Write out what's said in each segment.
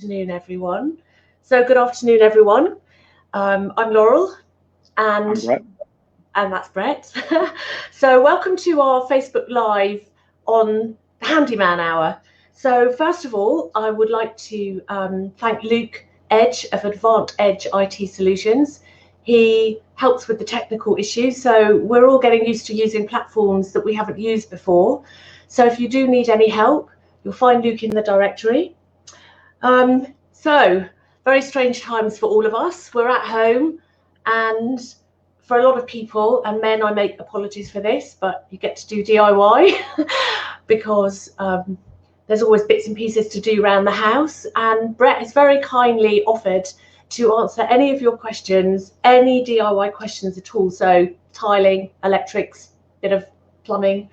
Afternoon, everyone. So good afternoon, everyone. I'm Laurel, and that's Brett. So welcome to our Facebook Live on the Handyman Hour. So first of all, I would like to thank Luke Edge of Advanced Edge IT Solutions. He helps with the technical issues, so we're all getting used to using platforms that we haven't used before. So if you do need any help, you'll find Luke in the directory. So very strange times for all of us. We're at home, and for a lot of people, and men, I make apologies for this, but you get to do DIY because there's always bits and pieces to do around the house. And Brett has very kindly offered to answer any of your questions, any DIY questions at all. So tiling, electrics, bit of plumbing,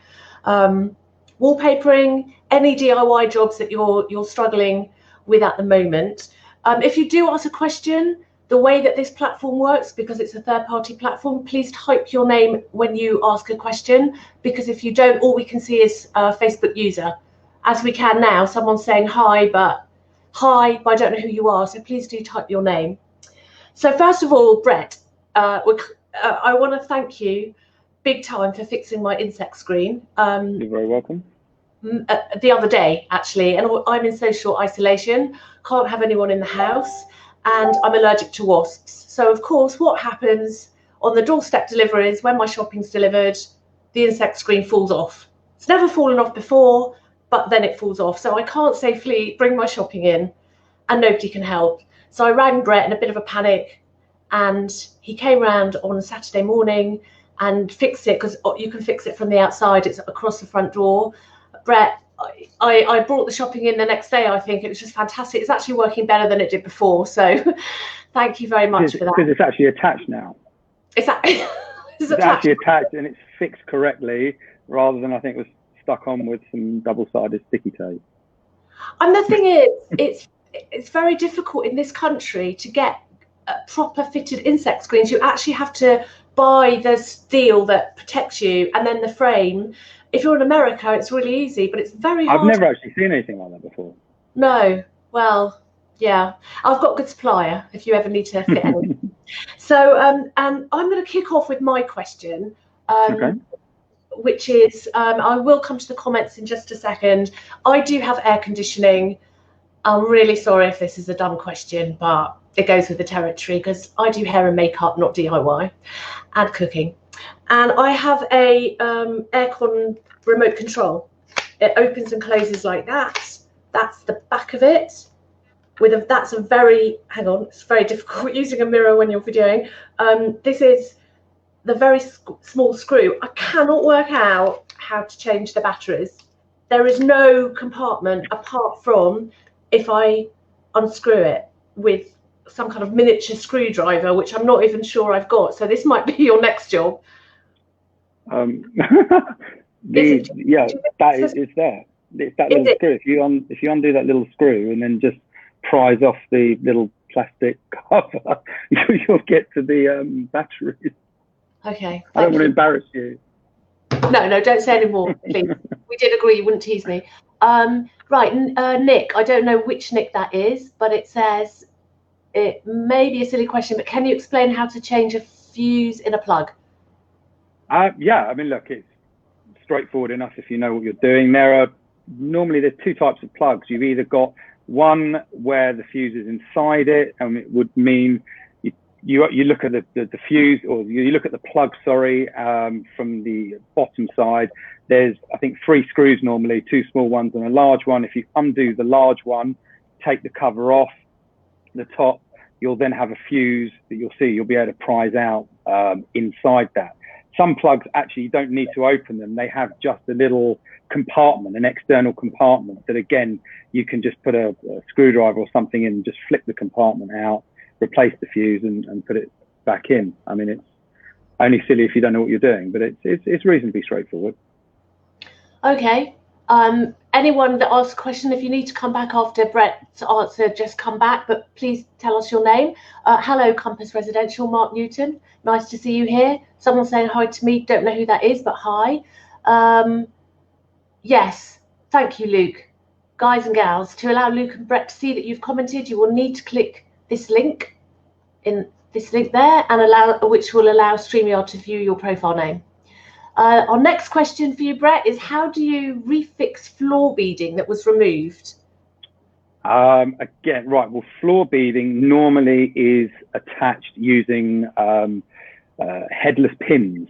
wallpapering, any DIY jobs that you're struggling with at the moment. If you do ask a question, the way that this platform works, because it's a third-party platform, please type your name when you ask a question, because if you don't, all we can see is a Facebook user. As we can now, someone's saying hi, but I don't know who you are, so please do type your name. So first of all, Brett, I want to thank you big time for fixing my insect screen. You're very welcome. The other day, actually, and I'm in social isolation, can't have anyone in the house, and I'm allergic to wasps. So of course, what happens on the doorstep deliveries when my shopping's delivered, the insect screen falls off. It's never fallen off before, but then it falls off. So I can't safely bring my shopping in, and nobody can help. So I rang Brett in a bit of a panic, and he came round on Saturday morning and fixed it, because you can fix it from the outside. It's across the front door. Brett, I brought the shopping in the next day. I think it was just fantastic. It's actually working better than it did before. So thank you very much for that. Because it's actually attached now. It's actually attached, and it's fixed correctly, rather than I think it was stuck on with some double-sided sticky tape. And the thing is, it's very difficult in this country to get proper fitted insect screens. You actually have to buy the steel that protects you, and then the frame. If you're in America, it's really easy, but it's very hard. I've never actually seen anything like that before. No, well, yeah, I've got a good supplier if you ever need to fit anything. So, and I'm going to kick off with my question, Okay. which is, I will come to the comments in just a second. I do have air conditioning. I'm really sorry if this is a dumb question, but it goes with the territory, because I do hair and makeup, not DIY, and cooking. And I have a aircon remote control. It opens and closes like that. That's the back of it. That's a very, hang on, it's very difficult using a mirror when you're videoing. This is the very small screw. I cannot work out how to change the batteries. There is no compartment apart from if I unscrew it with some kind of miniature screwdriver, which I'm not even sure I've got. So this might be your next job. Yeah, that is there. It's that little screw. If you undo that little screw and then just prise off the little plastic cover, you'll get to the batteries. Okay. I don't want to embarrass you. No, don't say any more, please. We did agree you wouldn't tease me. Right, Nick, I don't know which Nick that is, but it says, it may be a silly question, but can you explain how to change a fuse in a plug? Yeah, I mean, look, it's straightforward enough if you know what you're doing. Normally there's two types of plugs. You've either got one where the fuse is inside it, and it would mean you look at the fuse, or you look at the plug, sorry, from the bottom side. There's, I think, 3 screws normally, 2 small ones and a large one. If you undo the large one, take the cover off the top, you'll then have a fuse that you'll be able to prise out inside that. Some plugs actually you don't need to open them. They have just a little compartment, an external compartment that, again, you can just put a screwdriver or something in, just flip the compartment out, replace the fuse and put it back in. I mean, it's only silly if you don't know what you're doing, but it's reasonably straightforward. Okay. Anyone that asks a question, if you need to come back after Brett's answer, just come back, but please tell us your name. Hello, Compass Residential, Mark Newton. Nice to see you here. Someone saying hi to me. Don't know who that is, but hi. Yes. Thank you, Luke. guys and gals, to allow Luke and Brett to see that you've commented, you will need to click this link there and which will allow StreamYard to view your profile name. Our next question for you, Brett, is how do you refix floor beading that was removed? Again, right, well, floor beading normally is attached using headless pins.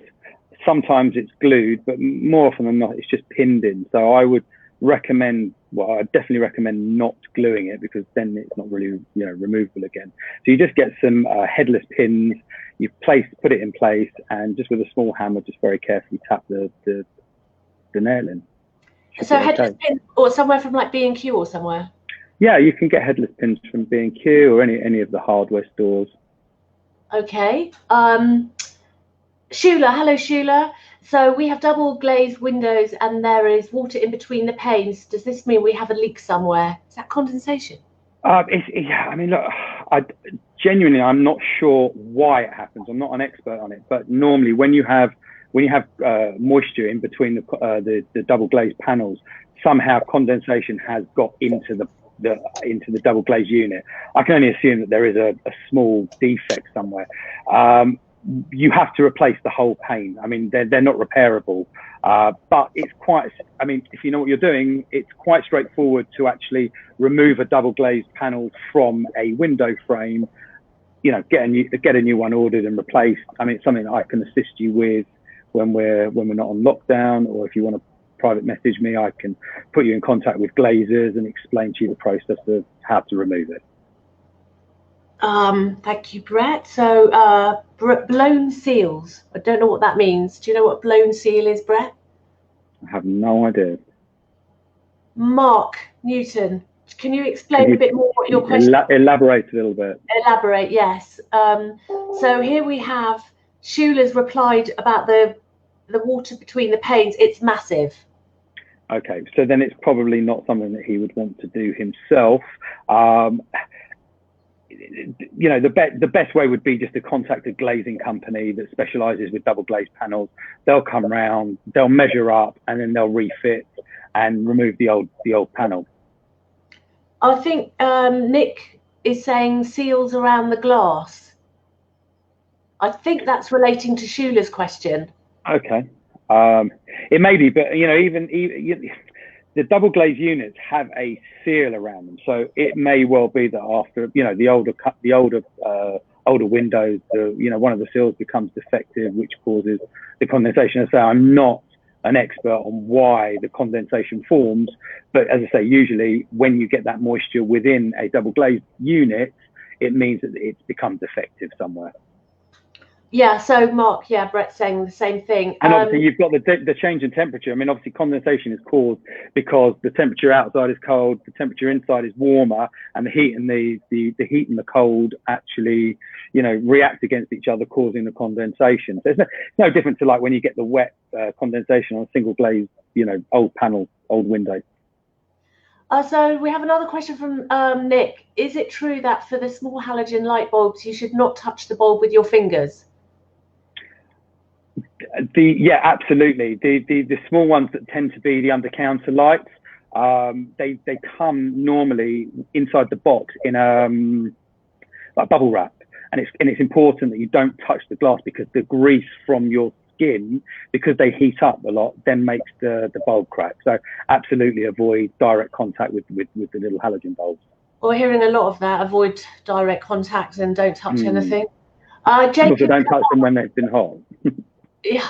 Sometimes it's glued, but more often than not, it's just pinned in. So I would recommend, well, I definitely recommend not gluing it, because then it's not really, removable again. So you just get some headless pins, you put it in place, and just with a small hammer, just very carefully tap the nail in. So headless pins, or somewhere from like B&Q or somewhere? Yeah, you can get headless pins from B&Q or any of the hardware stores. Okay. Shula, hello Shula. So we have double glazed windows and there is water in between the panes. Does this mean we have a leak somewhere? Is that condensation? Yeah, I mean, look, genuinely, I'm not sure why it happens. I'm not an expert on it, but normally when you have moisture in between the double glazed panels, somehow condensation has got into the double glazed unit. I can only assume that there is a small defect somewhere. You have to replace the whole pane. I mean, they're not repairable, but it's quite, I mean, if you know what you're doing, it's quite straightforward to actually remove a double glazed panel from a window frame, get a new one ordered and replaced. I mean, it's something that I can assist you with when we're not on lockdown, or if you want to private message me, I can put you in contact with glazers and explain to you the process of how to remove it. Thank you, Brett. So blown seals. I don't know what that means. Do you know what blown seal is, Brett? I have no idea. Mark Newton, can you explain a bit more what your question? Elaborate a little bit. Elaborate, yes. So here we have Shula's replied about the water between the panes. It's massive. Okay, so then it's probably not something that he would want to do himself. The best way would be just to contact a glazing company that specializes with double glazed panels. They'll come around, they'll measure up, and then they'll refit and remove the old panel. I think Nick is saying seals around the glass. I think that's relating to Shula's question. Okay, it may be, but even the double glazed units have a seal around them, so it may well be that after the older windows, one of the seals becomes defective, which causes the condensation. So I'm not an expert on why the condensation forms, but as I say, usually when you get that moisture within a double glazed unit, it means that it's become defective somewhere. Yeah, so Mark, yeah, Brett's saying the same thing. And obviously you've got the change in temperature. I mean, obviously condensation is caused because the temperature outside is cold, the temperature inside is warmer, and the heat and the heat and the cold actually, react against each other, causing the condensation. So it's no different to like when you get the wet condensation on a single glazed, old panel, old window. So we have another question from Nick. Is it true that for the small halogen light bulbs, you should not touch the bulb with your fingers? Yeah, absolutely. The small ones that tend to be the under counter lights, they come normally inside the box in like bubble wrap, and it's important that you don't touch the glass, because the grease from your skin, because they heat up a lot, then makes the bulb crack. So absolutely avoid direct contact with the little halogen bulbs. We're hearing a lot of that. Avoid direct contact and don't touch anything. Jacob, also don't touch them when they've been hot. Yeah,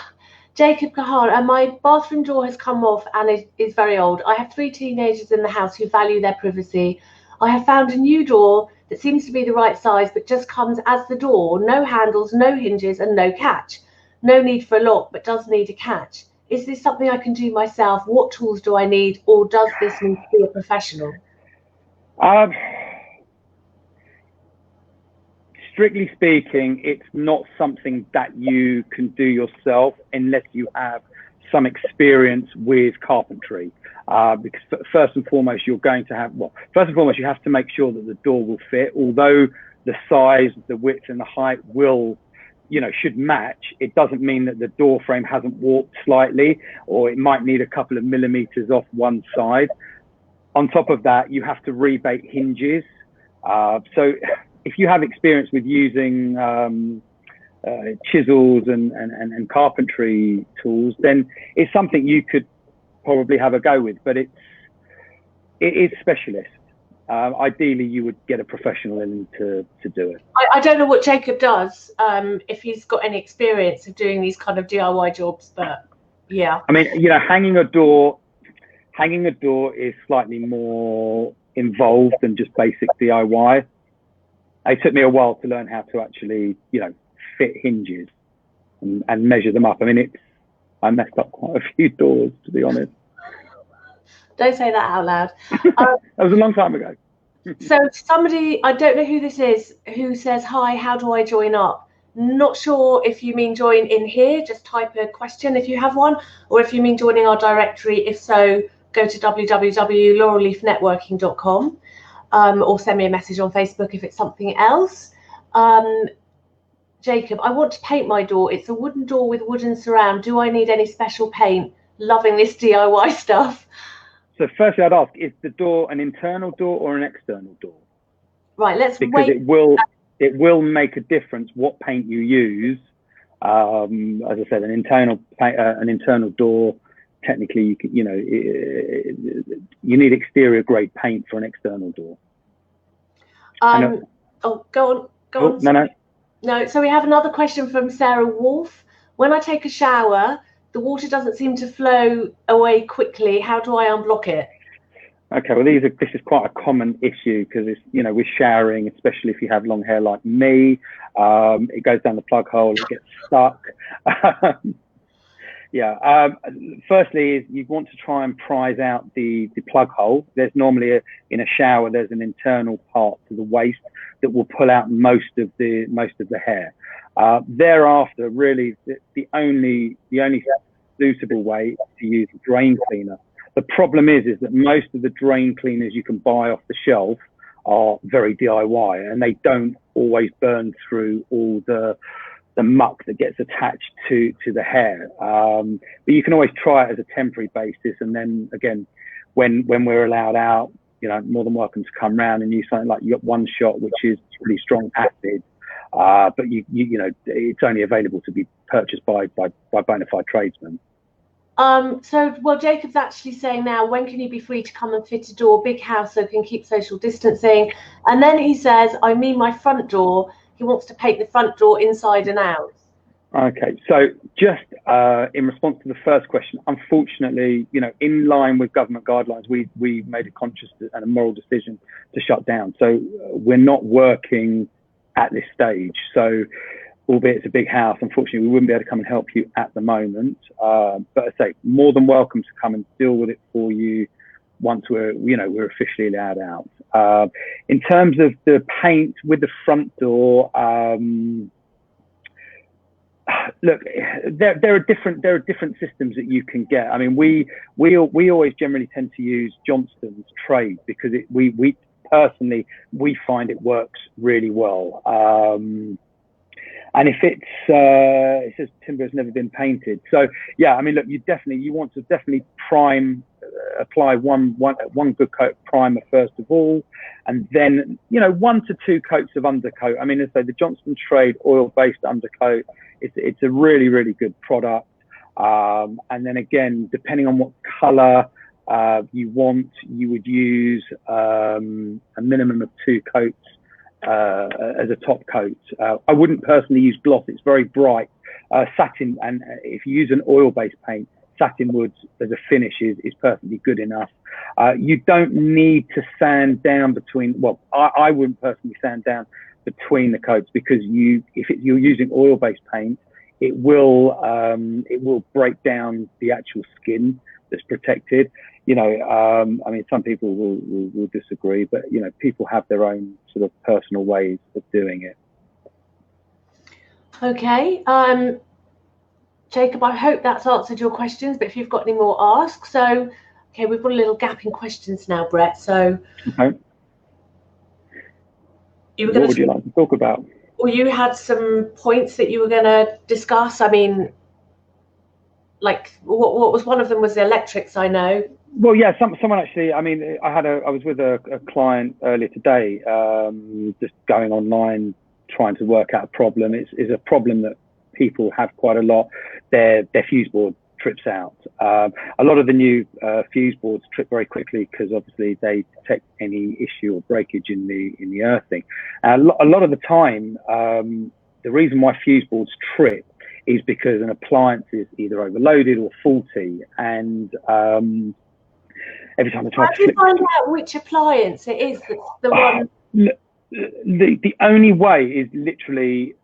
Jacob Kahar, and my bathroom door has come off and is very old. I have 3 teenagers in the house who value their privacy. I have found a new door that seems to be the right size, but just comes as the door. No handles, no hinges, and no catch. No need for a lock, but does need a catch. Is this something I can do myself? What tools do I need, or does this need to be a professional? Strictly speaking, it's not something that you can do yourself unless you have some experience with carpentry. Because first and foremost, you have to make sure that the door will fit. Although the size, the width and the height should match, it doesn't mean that the door frame hasn't warped slightly, or it might need a couple of millimeters off one side. On top of that, you have to rebate hinges. So if you have experience with using chisels and carpentry tools, then it's something you could probably have a go with, but it is specialist. Ideally, you would get a professional in to do it. I don't know what Jacob does, if he's got any experience of doing these kind of DIY jobs, but yeah. I mean, you know, hanging a door is slightly more involved than just basic DIY. It took me a while to learn how to actually, you know, fit hinges and measure them up. I mean, I messed up quite a few doors, to be honest. Don't say that out loud. That was a long time ago. So somebody, I don't know who this is, who says, hi, how do I join up? Not sure if you mean join in here, just type a question if you have one, or if you mean joining our directory. If so, go to www.laurelleafnetworking.com, or send me a message on Facebook if it's something else. Jacob, I want to paint my door. It's a wooden door with wooden surround. Do I need any special paint? Loving this DIY stuff. So firstly, I'd ask, is the door an internal door or an external door? Right, let's wait. Because it will make a difference what paint you use. As I said, an internal door, technically, you need exterior grade paint for an external door. Oh, go on. No, so we have another question from Sarah Wolf. When I take a shower, the water doesn't seem to flow away quickly. How do I unblock it? Okay, well, this is quite a common issue because it's, you know, with showering, especially if you have long hair like me, it goes down the plug hole, it gets stuck. Yeah. Firstly, is you want to try and prise out the plug hole. There's normally in a shower, there's an internal part to the waste that will pull out most of the hair. Thereafter, really, the only suitable way is to use a drain cleaner. The problem is that most of the drain cleaners you can buy off the shelf are very DIY, and they don't always burn through all the muck that gets attached to the hair. But you can always try it as a temporary basis, and then again, when we're allowed out, you know, more than welcome to come round and use something like you got One Shot, which is pretty strong acid, but you know, it's only available to be purchased by bona fide tradesmen. Well, Jacob's actually saying now, when can you be free to come and fit a door? Big house, so can keep social distancing. And then he says, I mean my front door. He wants to paint the front door inside and out. Okay, so just in response to the first question, unfortunately, you know, in line with government guidelines, we made a conscious and a moral decision to shut down. So we're not working at this stage. So albeit it's a big house, unfortunately, we wouldn't be able to come and help you at the moment. But I say, more than welcome to come and deal with it for you once we're officially allowed out. In terms of the paint with the front door, look, there are different systems that you can get. I mean, we always generally tend to use Johnston's trade because we personally find it works really well. And if it says timber has never been painted, so yeah, I mean, look, you want to definitely apply one good coat primer first of all, and then, you know, 1 to 2 coats of undercoat. I mean, as I say, the Johnston Trade oil-based undercoat, it's a really, really good product. And then again, depending on what colour you want, you would use a minimum of 2 coats as a top coat. I wouldn't personally use gloss; it's very bright. Satin, and if you use an oil-based paint, satin wood as a finish is perfectly good enough. You don't need to sand down between. Well, I wouldn't personally sand down between the coats because you're using oil-based paint, it will break down the actual skin that's protected. You know, I mean, some people will disagree, but you know, people have their own sort of personal ways of doing it. Okay, Jacob, I hope that's answered your questions, but if you've got any more, ask. So, okay, we've got a little gap in questions now, Brett. So, okay. What would you like to talk about? Well, you had some points that you were going to discuss. I mean, like what was one of them was the electrics, I know. Well, yeah, someone actually. I mean, I was with a client earlier today, just going online, trying to work out a problem. It's a problem that people have quite a lot. Their fuse board trips out. A lot of the new fuse boards trip very quickly because obviously they detect any issue or breakage in the earthing. A lot of the time, the reason why fuse boards trip is because an appliance is either overloaded or faulty, and every time I try to flip, find out which appliance it is that's the one. The only way is literally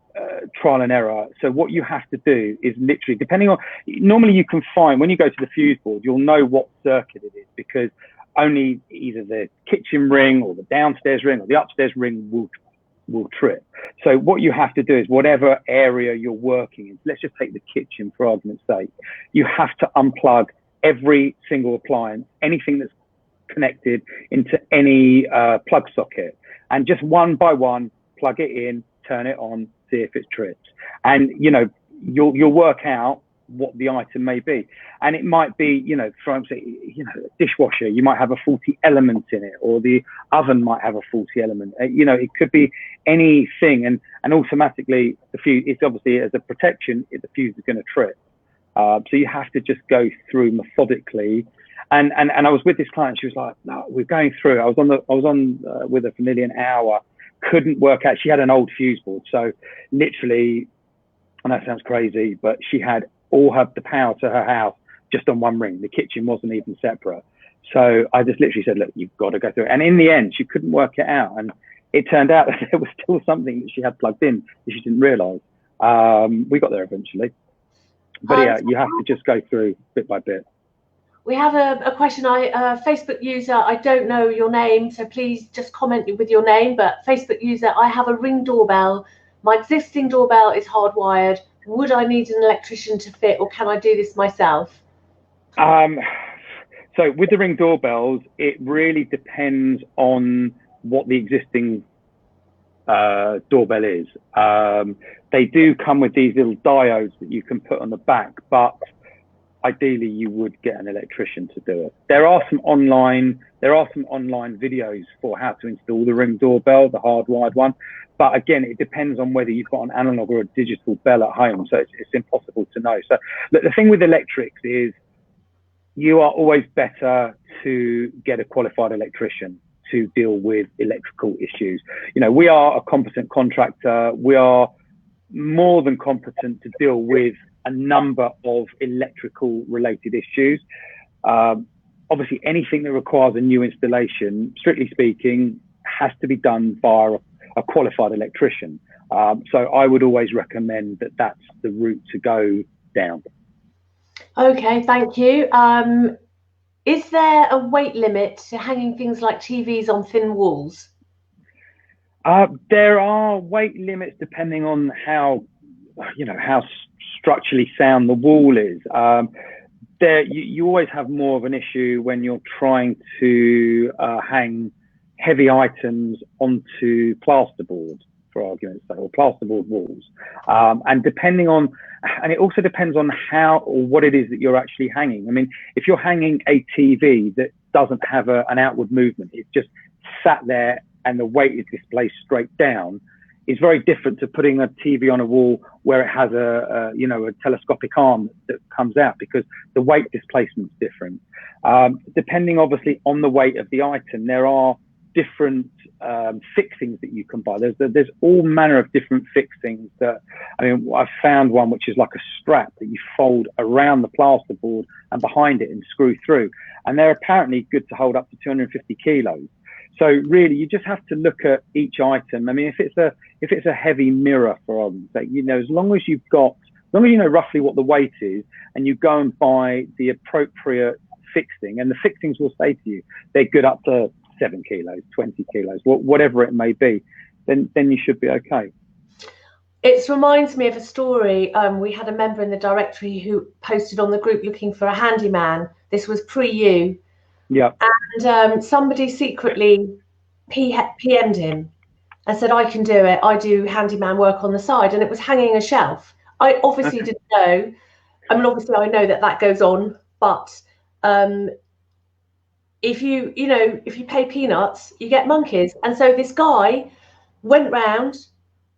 trial and error. So what you have to do is literally, depending on, normally you can find, when you go to the fuse board, you'll know what circuit it is, because only either the kitchen ring or the downstairs ring or the upstairs ring will trip. So what you have to do is, whatever area you're working in, let's just take the kitchen for argument's sake, you have to unplug every single appliance, anything that's connected into any plug socket, and just one by one plug it in, turn it on, see if it trips, and you'll work out what the item may be. And it might be, for instance, a dishwasher, you might have a faulty element in it, or the oven might have a faulty element. It could be anything, and automatically the fuse, it's obviously, as a protection, the fuse is going to trip. So you have to just go through methodically. And I was with this client. She was like, "No, we're going through." I was on with her for nearly an hour. Couldn't work out. She had an old fuse board, so literally, I know it sounds crazy, but she had all the power to her house just on one ring. The kitchen wasn't even separate. So I just literally said, "Look, you've got to go through it." And in the end, she couldn't work it out, and it turned out that there was still something that she had plugged in that she didn't realise. We got there eventually. But yeah, you have to just go through bit by bit. We have a question. Facebook user, I don't know your name, so please just comment with your name. But Facebook user, I have a Ring doorbell. My existing doorbell is hardwired. Would I need an electrician to fit, or can I do this myself? So with the Ring doorbells, it really depends on what the existing doorbell is. They do come with these little diodes that you can put on the back, but ideally you would get an electrician to do it. There are some online videos for how to install the Ring doorbell, the hardwired one. But again, it depends on whether you've got an analog or a digital bell at home. So it's impossible to know. So the thing with electrics is, you are always better to get a qualified electrician to deal with electrical issues. We are a competent contractor. We are more than competent to deal with a number of electrical related issues. Obviously, anything that requires a new installation, strictly speaking, has to be done via a qualified electrician. So I would always recommend that that's the route to go down. Okay, thank you. Is there a weight limit to hanging things like TVs on thin walls? There are weight limits depending on how structurally sound the wall is. You always have more of an issue when you're trying to hang heavy items onto plasterboard, for argument's sake, or plasterboard walls. And it also depends on how or what it is that you're actually hanging. I mean, if you're hanging a TV that doesn't have an outward movement, it's just sat there and the weight is displaced straight down, is very different to putting a TV on a wall where it has a telescopic arm that comes out, because the weight displacement is different. Depending obviously on the weight of the item, there are different fixings that you can buy. There's all manner of different fixings that, I found one which is like a strap that you fold around the plasterboard and behind it and screw through, and they're apparently good to hold up to 250 kilos. So really, you just have to look at each item. I mean, if it's a heavy mirror, for argument's sake, as long as you know roughly what the weight is, and you go and buy the appropriate fixing, and the fixings will say to you they're good up to 7 kilos, 20 kilos, whatever it may be, then you should be okay. It reminds me of a story. We had a member in the directory who posted on the group looking for a handyman. This was pre-you. Yeah. And somebody secretly PM'd him and said, "I can do it. I do handyman work on the side." And it was hanging a shelf. I obviously didn't know. I mean, obviously, I know that goes on, but if you pay peanuts, you get monkeys. And so this guy went round,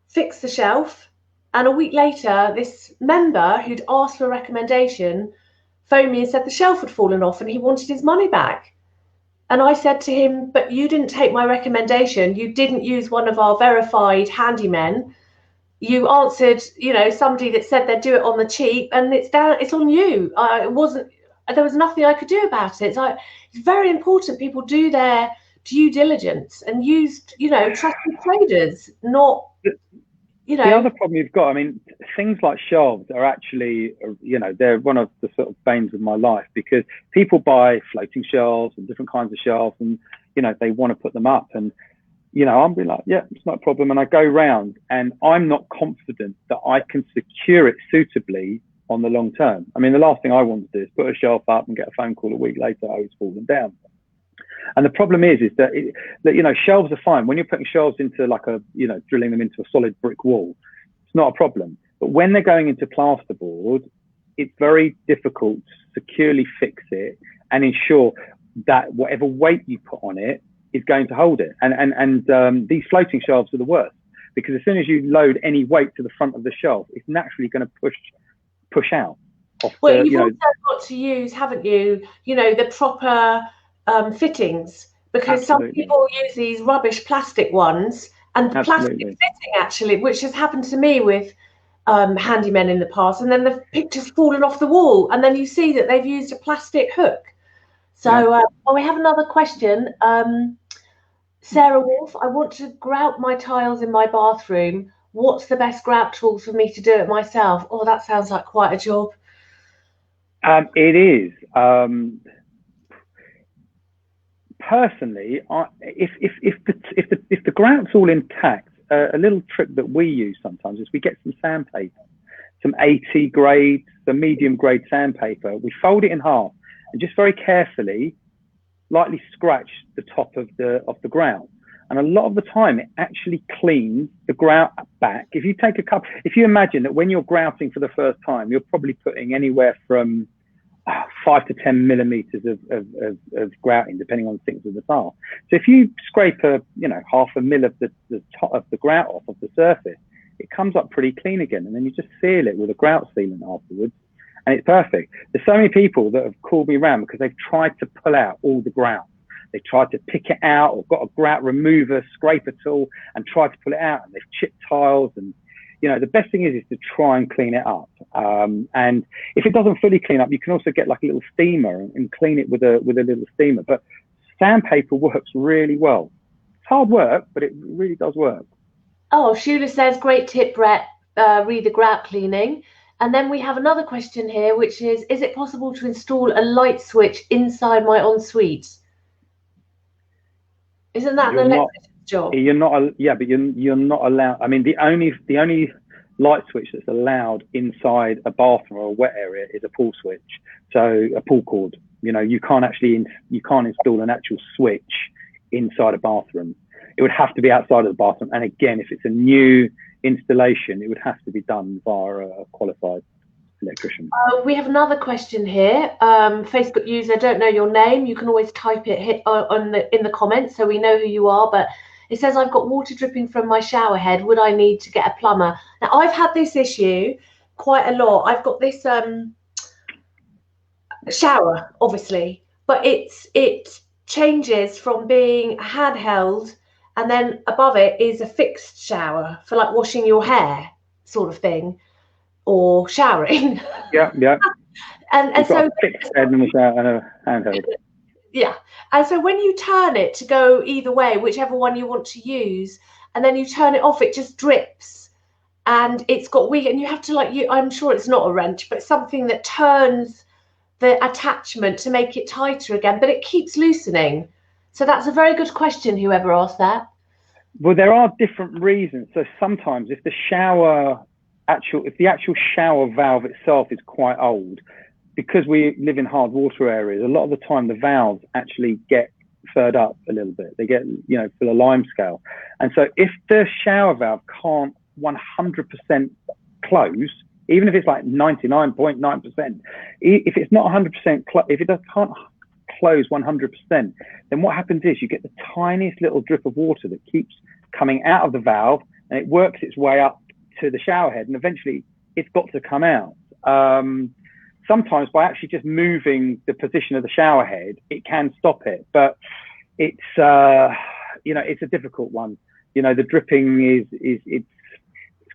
fixed the shelf, and a week later, this member who'd asked for a recommendation phoned me and said the shelf had fallen off and he wanted his money back. And I said to him, but you didn't take my recommendation. You didn't use one of our verified handymen. You answered, somebody that said they'd do it on the cheap, and it's on you. There was nothing I could do about it. So it's very important people do their due diligence and use, trusted traders, not, The other problem you've got, I mean, things like shelves are actually, they're one of the sort of banes of my life, because people buy floating shelves and different kinds of shelves, and, they want to put them up. And, I'm being like, yeah, it's not a problem. And I go round and I'm not confident that I can secure it suitably on the long term. I mean, the last thing I want to do is put a shelf up and get a phone call a week later, oh, it's fallen down. And the problem is that shelves are fine. When you're putting shelves into like drilling them into a solid brick wall, it's not a problem. But when they're going into plasterboard, it's very difficult to securely fix it and ensure that whatever weight you put on it is going to hold it. And these floating shelves are the worst, because as soon as you load any weight to the front of the shelf, it's naturally going to push out. Well, you've also got to use, haven't you, the proper fittings, because Absolutely. Some people use these rubbish plastic ones, and the plastic fitting actually, which has happened to me with handymen in the past, and then the picture's fallen off the wall, and then you see that they've used a plastic hook. So we have another question. Sarah Wolf, I want to grout my tiles in my bathroom. What's the best grout tool for me to do it myself? Oh, that sounds like quite a job. It is. Personally, if the grout's all intact, a little trick that we use sometimes is we get some sandpaper, some 80 grade, some medium grade sandpaper. We fold it in half and just very carefully, lightly scratch the top of the grout. And a lot of the time, it actually cleans the grout back. If you imagine that when you're grouting for the first time, you're probably putting anywhere from 5 to 10 millimeters of grouting, depending on the thickness of the tile. So if you scrape half a mil of the top of the grout off of the surface, it comes up pretty clean again, and then you just seal it with a grout sealant afterwards, and it's perfect. There's so many people that have called me around because they've tried to pull out all the grout. They tried to pick it out, or got a grout remover, scraper tool, and tried to pull it out, and they've chipped tiles. And the best thing is to try and clean it up. And if it doesn't fully clean up, you can also get like a little steamer and clean it with a little steamer. But sandpaper works really well. It's hard work, but it really does work. Oh, Shula says, great tip, Brett. Read the grout cleaning. And then we have another question here, which is it possible to install a light switch inside my ensuite? Isn't that an electrician's job? But you're not allowed. I mean, the only light switch that's allowed inside a bathroom or a wet area is a pull switch. So a pull cord. You can't install an actual switch inside a bathroom. It would have to be outside of the bathroom. And again, if it's a new installation, it would have to be done via a qualified electrician. We have another question here. Facebook user, don't know your name. You can always type it in the comments so we know who you are. But it says, I've got water dripping from my shower head. Would I need to get a plumber? Now, I've had this issue quite a lot. I've got this shower, obviously, but it changes from being a handheld, and then above it is a fixed shower for like washing your hair sort of thing, or showering. Yeah. and so a fixed head and a handheld. Yeah. And so when you turn it to go either way, whichever one you want to use, and then you turn it off, it just drips, and it's got weak, and you have to I'm sure it's not a wrench, but something that turns the attachment to make it tighter again, but it keeps loosening. So that's a very good question, whoever asked that. Well, there are different reasons. So sometimes if the actual shower valve itself is quite old, because we live in hard water areas, a lot of the time the valves actually get furred up a little bit. They get, full of lime scale. And so if the shower valve can't 100% close, even if it's like 99.9%, if it's not 100%, if it can't close 100%, then what happens is you get the tiniest little drip of water that keeps coming out of the valve, and it works its way up to the shower head, and eventually it's got to come out. Sometimes by actually just moving the position of the shower head, it can stop it, but it's it's a difficult one. The dripping it's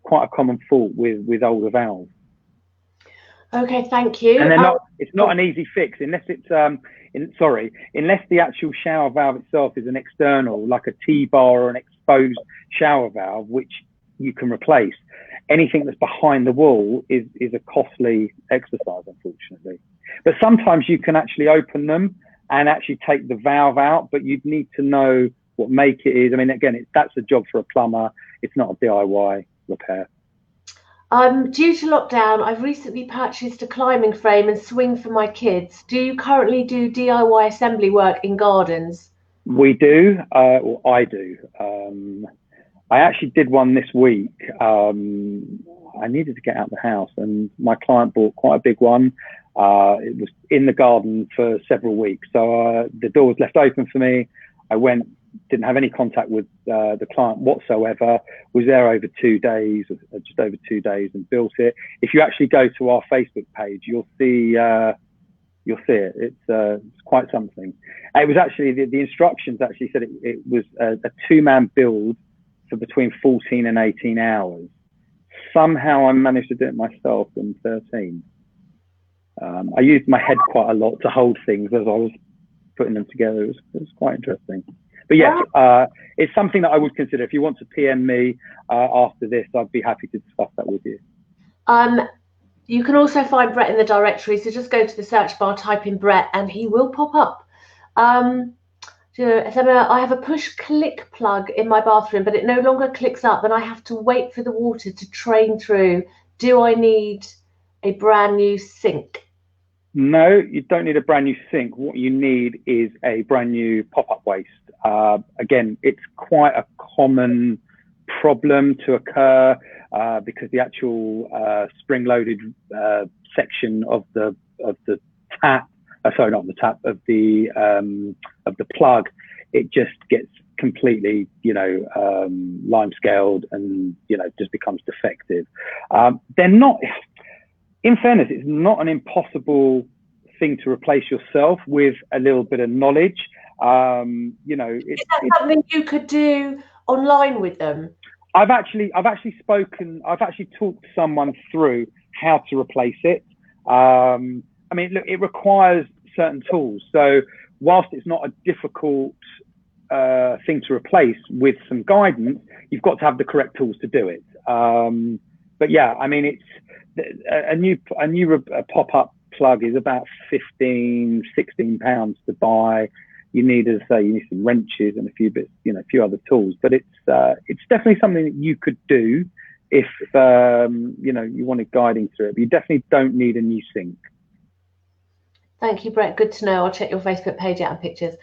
quite a common fault with older valves. Okay, thank you. And it's not an easy fix unless it's unless the actual shower valve itself is an external, like a T-bar or an exposed shower valve, which you can replace. Anything that's behind the wall is a costly exercise, unfortunately. But sometimes you can actually open them and actually take the valve out, but you'd need to know what make it is. I mean, again, that's a job for a plumber. It's not a DIY repair. Due to lockdown, I've recently purchased a climbing frame and swing for my kids. Do you currently do DIY assembly work in gardens? We do, or I do. I actually did one this week. I needed to get out of the house, and my client bought quite a big one. It was in the garden for several weeks. So the door was left open for me. I went, didn't have any contact with the client whatsoever, was there over 2 days, just over 2 days, and built it. If you actually go to our Facebook page, you'll see it. It's quite something. It was actually, the instructions actually said it was a 2-man build for between 14 and 18 hours. Somehow I managed to do it myself in 13. I used my head quite a lot to hold things as I was putting them together. It was quite interesting. But yes, it's something that I would consider. If you want to PM me after this, I'd be happy to discuss that with you. You can also find Brett in the directory. So just go to the search bar, type in Brett, and he will pop up. I have a push click plug in my bathroom, but it no longer clicks up, and I have to wait for the water to drain through. Do I need a brand new sink? No, you don't need a brand new sink. What you need is a brand new pop-up waste. Again, it's quite a common problem to occur because the actual spring-loaded section of the tap, sorry, not the tap, of the plug, it just gets completely, lime scaled and just becomes defective. They're not. In fairness, it's not an impossible thing to replace yourself with a little bit of knowledge. Is that something you could do online with them? I've actually talked someone through how to replace it. I mean, look, it requires certain tools. So whilst it's not a difficult thing to replace with some guidance, you've got to have the correct tools to do it. But yeah, I mean, it's a new pop-up plug is about 15, 16 pounds to buy. You need, as I say, you need some wrenches and a few bits, a few other tools. But it's definitely something that you could do if you wanted guiding through it. But you definitely don't need a new sink. Thank you, Brett. Good to know. I'll check your Facebook page out and pictures.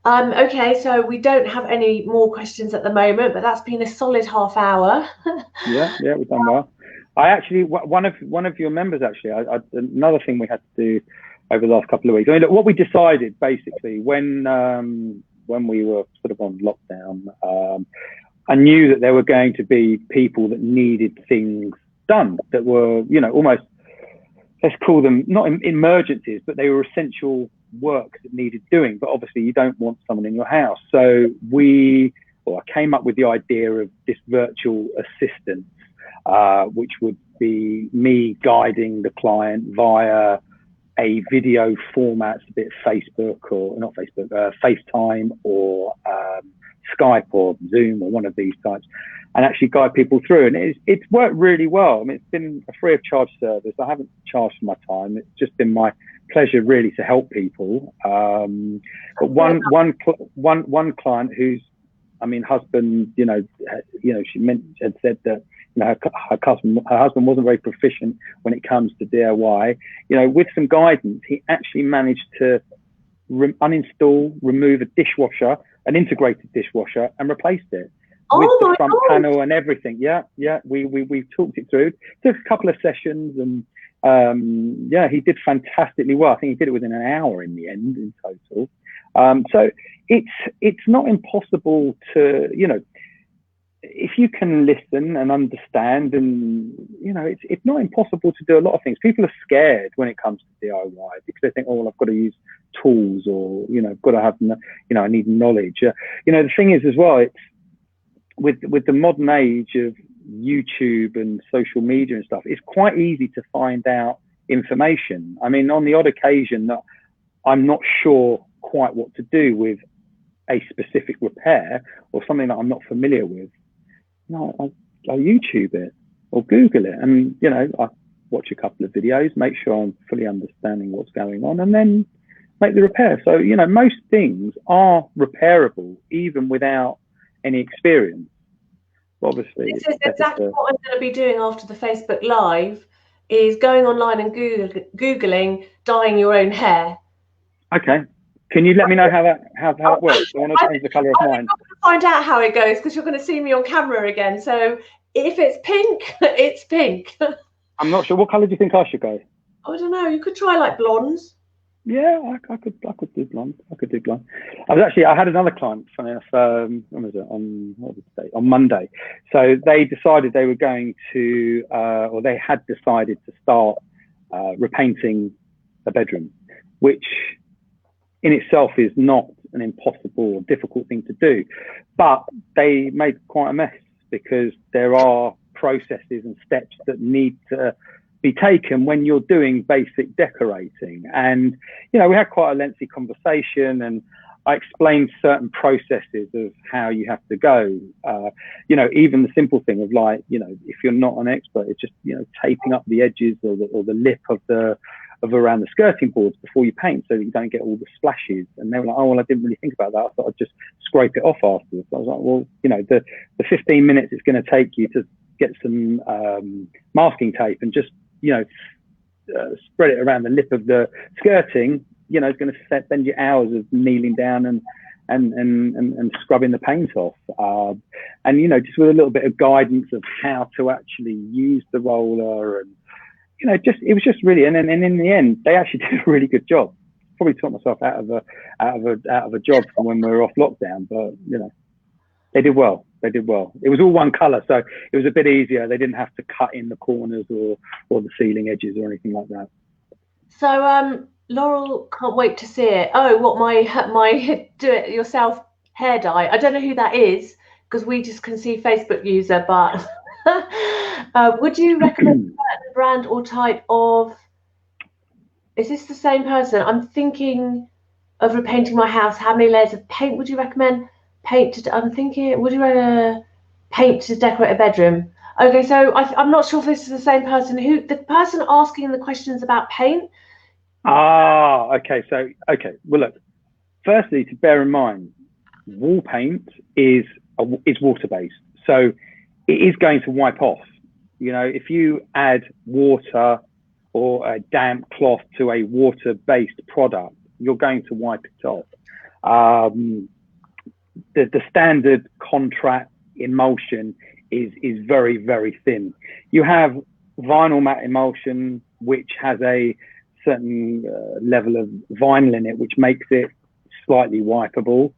Okay, so we don't have any more questions at the moment, but that's been a solid half hour. yeah, we've done well. I actually, one of your members actually, another thing we had to do over the last couple of weeks. I mean, look, what we decided basically when we were sort of on lockdown, I knew that there were going to be people that needed things done that were, almost, let's call them not emergencies, but they were essential work that needed doing. But obviously you don't want someone in your house. So I came up with the idea of this virtual assistant, which would be me guiding the client via a video format, a bit Facebook or not Facebook, FaceTime or Skype or Zoom or one of these types, and actually guide people through. And it's worked really well. I mean, it's been a free of charge service. I haven't charged for my time. It's just been my pleasure really to help people. But one client who's, I mean, husband, she had said that her husband wasn't very proficient when it comes to DIY. With some guidance, he actually managed to uninstall, remove a dishwasher, an integrated dishwasher, and replaced it. with the my front God. panel and everything. Yeah, we talked it through. Took a couple of sessions, and yeah, he did fantastically well. I think he did it within an hour in the end in total. So it's not impossible to, you know, if you can listen and understand, and you know, it's not impossible to do a lot of things. People are scared when it comes to DIY because they think, oh, well, I've got to use tools, or you know, I've got to have, you know, I need knowledge. You know, the thing is as well, it's with the modern age of YouTube and social media and stuff, it's quite easy to find out information. I mean, on the odd occasion that I'm not sure quite what to do with a specific repair or something that I'm not familiar with, no, I YouTube it or Google it, and you know, I watch a couple of videos, make sure I'm fully understanding what's going on, and then make the repair. So you know, most things are repairable even without any experience. Obviously, this is exactly what I'm going to be doing after the Facebook Live, is going online and Googling dyeing your own hair. Okay. Can you let me know how that works? I want to change the colour of mine. I'm not going to find out how it goes because you're going to see me on camera again. So if it's pink, it's pink. I'm not sure. What colour do you think I should go? I don't know. You could try like blondes. Yeah, I could do blonde. I could do blonde. I had another client, funny enough, when was it? On Monday. So they decided they were going to, or they had decided to start repainting a bedroom, which in itself is not an impossible or difficult thing to do, but they made quite a mess because there are processes and steps that need to be taken when you're doing basic decorating. And you know, we had quite a lengthy conversation, and I explained certain processes of how you have to go. You know, even the simple thing of, like, you know, if you're not an expert, it's just, you know, taping up the edges or the lip of around the skirting boards before you paint, so that you don't get all the splashes. And they were like, oh, well, I didn't really think about that. I thought I'd just scrape it off afterwards. I was like, well, you know, the 15 minutes it's going to take you to get some masking tape and just, you know, spread it around the lip of the skirting, you know, it's going to spend you hours of kneeling down and scrubbing the paint off. And, you know, just with a little bit of guidance of how to actually use the roller, and, you know, it was just really, and in the end, they actually did a really good job. Probably took myself out of a job from when we were off lockdown, but, you know, they did well. They did well. It was all one colour, so it was a bit easier. They didn't have to cut in the corners or the ceiling edges or anything like that. So Laurel can't wait to see it. Oh, what my do-it-yourself hair dye. I don't know who that is because we just can see Facebook user, but would you recommend a certain brand or type of? Is this the same person? I'm thinking of repainting my house. How many layers of paint would you recommend? I'm thinking, would you paint to decorate a bedroom? Okay, so I'm not sure if this is the same person. The person asking the questions about paint? Okay. So, okay. Well, look, firstly, to bear in mind, wall paint is water-based. So it is going to wipe off. You know, if you add water or a damp cloth to a water-based product, you're going to wipe it off. The standard contract emulsion is very, very thin. You have vinyl matte emulsion, which has a certain level of vinyl in it, which makes it slightly wipeable.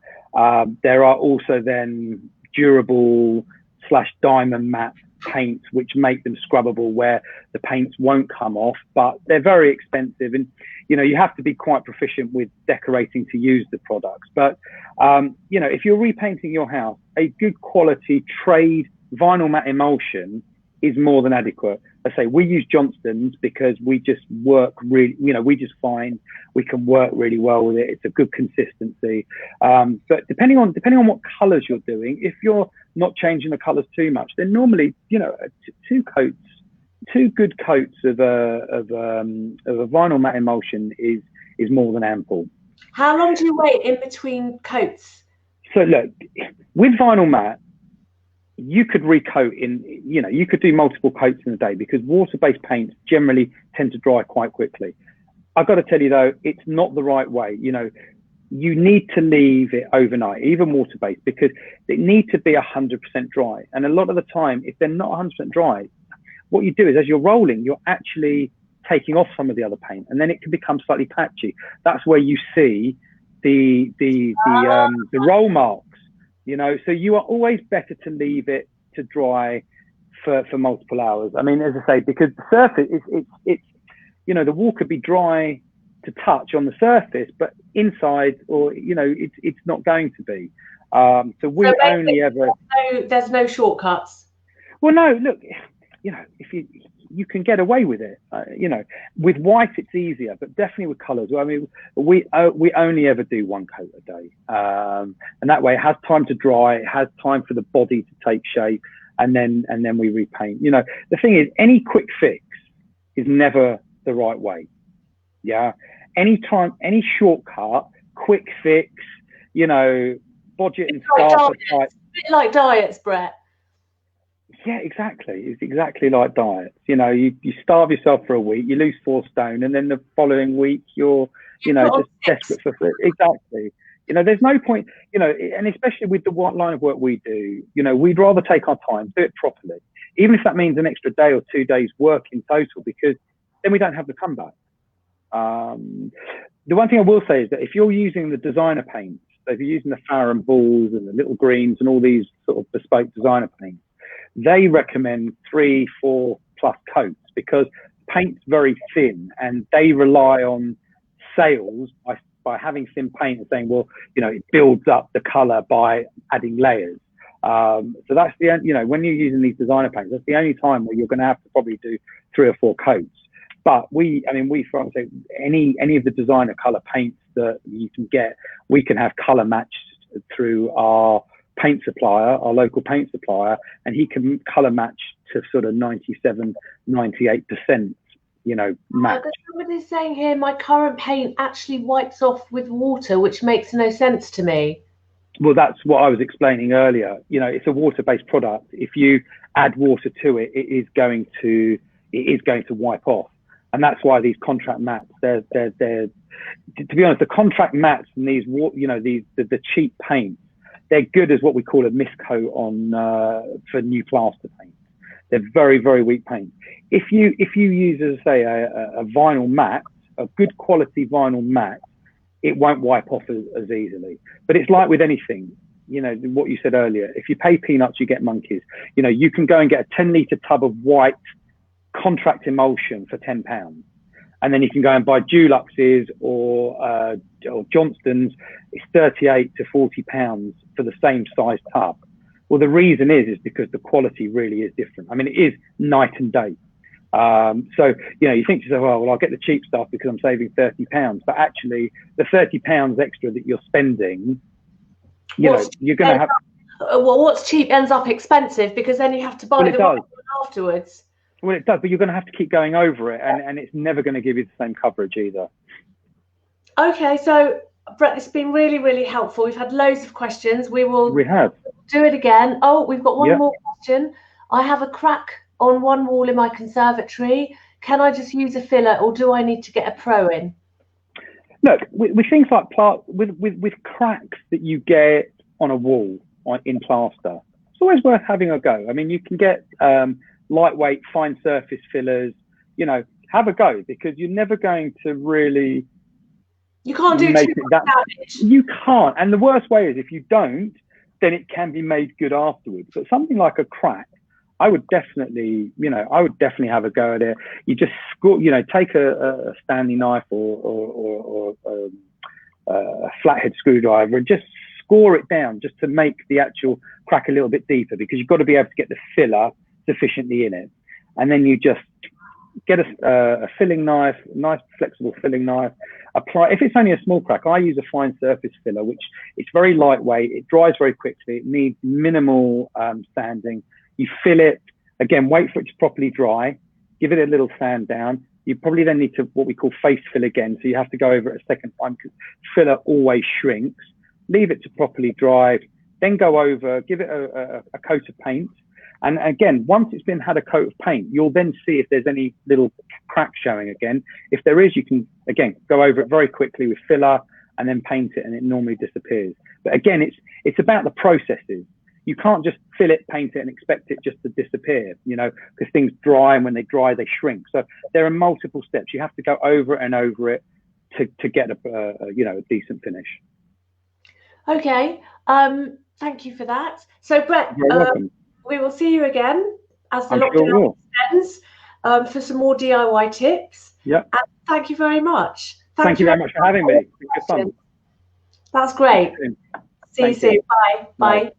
There are also then durable / diamond matte paints, which make them scrubbable, where the paints won't come off, but they're very expensive. And, you know, you have to be quite proficient with decorating to use the products. But, you know, if you're repainting your house, a good quality trade vinyl matte emulsion is more than adequate. I say we use Johnston's because we just work really, you know, we just find we can work really well with it. It's a good consistency. But depending on what colors you're doing, if you're not changing the colors too much, then normally, you know, two good coats of a vinyl matte emulsion is more than ample. How long do you wait in between coats? So look, with vinyl matte, you could recoat you could do multiple coats in a day, because water-based paints generally tend to dry quite quickly. I've got to tell you though, it's not the right way. You know, you need to leave it overnight, even water-based, because they need to be 100% dry. And a lot of the time, if they're not 100% dry, what you do is as you're rolling, you're actually taking off some of the other paint, and then it can become slightly patchy. That's where you see the roll marks, you know. So you are always better to leave it to dry for multiple hours. I mean, as I say, because the surface it's you know, the wall could be dry to touch on the surface, but inside, or you know, it's not going to be. So we only ever. There's no shortcuts. Well, no. Look, you know, if you can get away with it. You know, with white it's easier, but definitely with colours. I mean, we only ever do one coat a day, and that way it has time to dry. It has time for the body to take shape, and then we repaint. You know, the thing is, any quick fix is never the right way. Yeah. Anytime, any shortcut, quick fix, you know, budget and stuff. It's a bit like diets, Brett. Yeah, exactly. It's exactly like diets. You know, you starve yourself for a week, you lose 4 stone, and then the following week you're you know, just desperate for food. Exactly. You know, there's no point, you know, and especially with the line of work we do, you know, we'd rather take our time, do it properly, even if that means an extra day or 2 days work in total, because then we don't have the comeback. The one thing I will say is that if you're using the designer paints, so if you're using the Farrow and Balls and the Little Greens and all these sort of bespoke designer paints, they recommend 3, 4+ coats, because paint's very thin and they rely on sales by having thin paint and saying, well, you know, it builds up the color by adding layers. So that's the, you know, when you're using these designer paints, that's the only time where you're going to have to probably do 3 or 4 coats. But I mean, we, for example, any of the designer color paints that you can get, we can have color matched through our paint supplier, our local paint supplier, and he can color match to sort of 97, 98%, you know, match. Somebody's saying here, my current paint actually wipes off with water, which makes no sense to me. Well, that's what I was explaining earlier. You know, it's a water-based product. If you add water to it, it is going to wipe off. And that's why these contract mats, they're to be honest, the contract mats and these, you know, the cheap paints, they're good as what we call a mist coat on for new plaster paint. They're very, very weak paint. If you use, as I say, a vinyl mat, a good quality vinyl mat, it won't wipe off as easily. But it's like with anything, you know, what you said earlier. If you pay peanuts, you get monkeys. You know, you can go and get a 10-litre tub of white contract emulsion for £10, and then you can go and buy Dulux's or Johnston's. It's £38 to £40 for the same size tub. Well, the reason is because the quality really is different. I mean, it is night and day. So, you know, you think to yourself, oh, well, I'll get the cheap stuff because I'm saving £30, but actually the £30 extra that you're spending, you know, you're going to have. Well, what's cheap ends up expensive, because then you have to buy the right one afterwards. Well, it does, but you're going to have to keep going over it, and it's never going to give you the same coverage either. Okay, so Brett, it's been really, really helpful. We've had loads of questions. We have do it again. Oh, we've got one more question. I have a crack on one wall in my conservatory. Can I just use a filler, or do I need to get a pro in? Look, with things like with cracks that you get on a wall in plaster, it's always worth having a go. I mean, you can get lightweight, fine surface fillers, you know, have a go, because you're never going to really. You can't do too much damage. You can't. And the worst way is if you don't, then it can be made good afterwards. But something like a crack, I would definitely have a go at it. You just score, you know, take a Stanley knife or a flathead screwdriver and just score it down, just to make the actual crack a little bit deeper, because you've got to be able to get the filler sufficiently in it. And then you just get a filling knife, nice flexible filling knife, apply. If it's only a small crack, I use a fine surface filler, which it's very lightweight, it dries very quickly, it needs minimal sanding. You fill it, again, wait for it to properly dry, give it a little sand down. You probably then need to what we call face fill again, so you have to go over it a second time, because filler always shrinks. Leave it to properly dry, then go over, give it a coat of paint. And again, once it's had a coat of paint, you'll then see if there's any little cracks showing again. If there is, you can, again, go over it very quickly with filler and then paint it, and it normally disappears. But again, it's about the processes. You can't just fill it, paint it, and expect it just to disappear, you know, because things dry, and when they dry, they shrink. So there are multiple steps. You have to go over it and over it to get a decent finish. Okay. Thank you for that. So Brett, we will see you again as the lockdown extends for some more DIY tips. Yeah. And thank you very much. Thank you very much for having me. It's good fun. That's great. See you soon. Bye. Bye.